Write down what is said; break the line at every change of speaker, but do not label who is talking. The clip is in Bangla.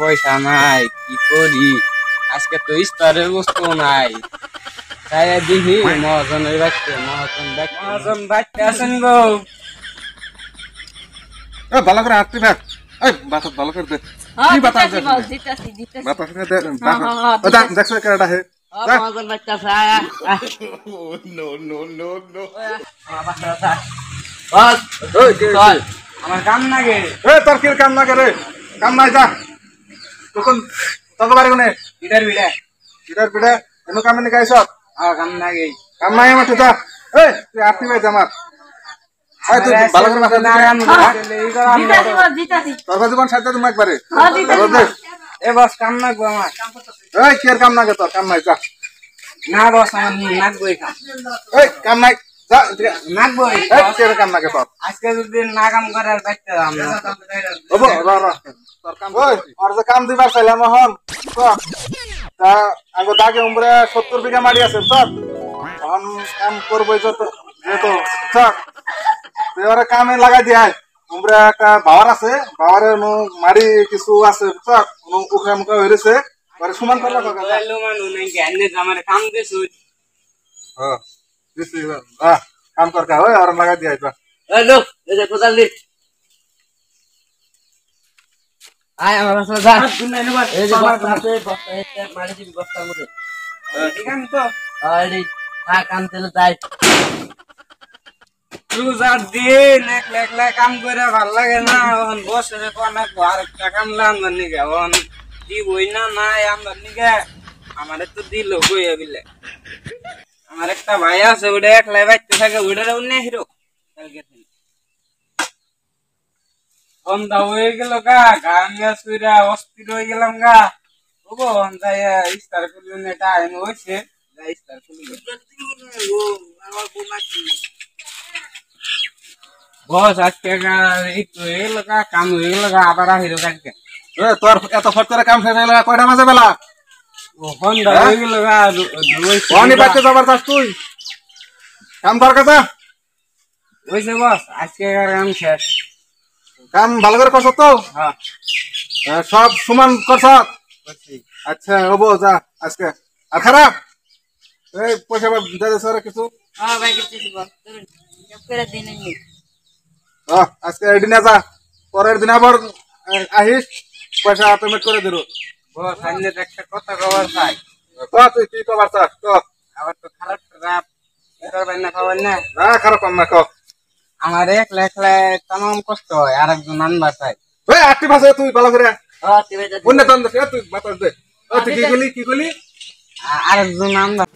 পয়সা নাই, কি করি? আজকে তো ইফতারের বস্তু নাই, তাই দেখি মহাজনের বাচ্চা, মহাজন বাচ্চা আছেন গো।
ভালো করে হাঁটতে থাক, বাতাস ভালো করে দে। কি বাতাস দে? বাতাস দে, দেখছো কেডা হে?
মহাজন বাচ্চা নো নো নো নো চল, আমার কাম নাগে।
তোর কি কাম না করে? কাম নাই, যা তখন তোকে বাড়ি কোনে?
ইটার বিড়া
ইটার পিঠে এনে কামে নিয়ে গাইছ?
কাম নাগে।
কাম নাই আমার, যা। তুই হাঁটতে পাইছ আমার, তুই ভালো করে মাথা তোর জীবন সাথে তুমি একবারে
এ বস কাম নাগবো আমার।
কি আর কাম নাগে? তোর কাম নাই, যা।
না বস আমার নাগবই কাম।
কাম নাই, যা।
নাগবই
কি আর কাম নাগে তোর?
আজকে যদি না কাম করার বাইতে আমরা
তোর কাম আর যে কাম দিবার চাইলাম এখন তা আগে দাগে উমরে 70 বিঘা মাটি আছে তোর, এখন কাম করবো যেহেতু তুই ওরা কামে লাগাই দিয়ে উমরে একটা বাওয়ার আছে, বাওয়ারের মাড়ি কিছু আছে উখা মুখা হয়েছে, সমান করবা
আমার কাম দিছু।
কাম করকা ওই আর লাগাই দিয়ে
কোদাল দি আয় আমার বাসা যা। এই যে বস্তা আছে, বস্তা এতে মারি দিবি বস্তার মধ্যে। ঠিক আছে তো? এই কাম তেলে যাই। রোজার দিন একলা একলা কাম করে ভাল লাগে না, এখন বসে অনেক আরেকটা কাম লাগানোর নিগে এখন দিবই না নাই আমার নিগে। আমারে তো দিল বইয়া বিলে। আমার একটা ভাই আছে, ওটা একলাই বাইতে থাকে, ওটার অন্য হিরো কালকে বন্ধা হয়ে গেল গা, গাঙ্গা সুইরা অস্থির হয়ে গেলাম গা। ওগো যাই ইস্তার করলেন, এটা আইন হয়েছে, যাই ইস্তার করলেন। বস আজকে একটু হয়ে গেল গা, কাম হয়ে গেল গা, আবার আহিল কালকে।
তোর এত ফট করে কাম শেষ হয়ে কয়টা মাঝে বেলা?
বন্ধা হয়ে গেল গা।
বাইতে যাবার চাস তুই? কাম তোর কাছে
হয়েছে বস, আজকে কাম শেষ।
কাম ভালো করে করছ তো?
হ্যাঁ
সব সমান করছ? আচ্ছা হবো, যা আজকে। আর খারাপ এই পয়সা কিছু আজকে এদিনে যা, পরের দিন আবার আহিস, পয়সা পেমেন্ট করে দিল।
বস আইনে একটা কথা কবার চাই।
তুই কি কবার চাস?
আবার তো খারাপ খারাপ করবেন না, খাবার না।
খারাপ কম না,
আমার একলা একলা তামাম কষ্ট হয়, আর একজন আনবার চাই।
আটটি ভাষা তুই ভালো করে তুই বাতাস দে। তুই কি করলি?
আর একজন আনবার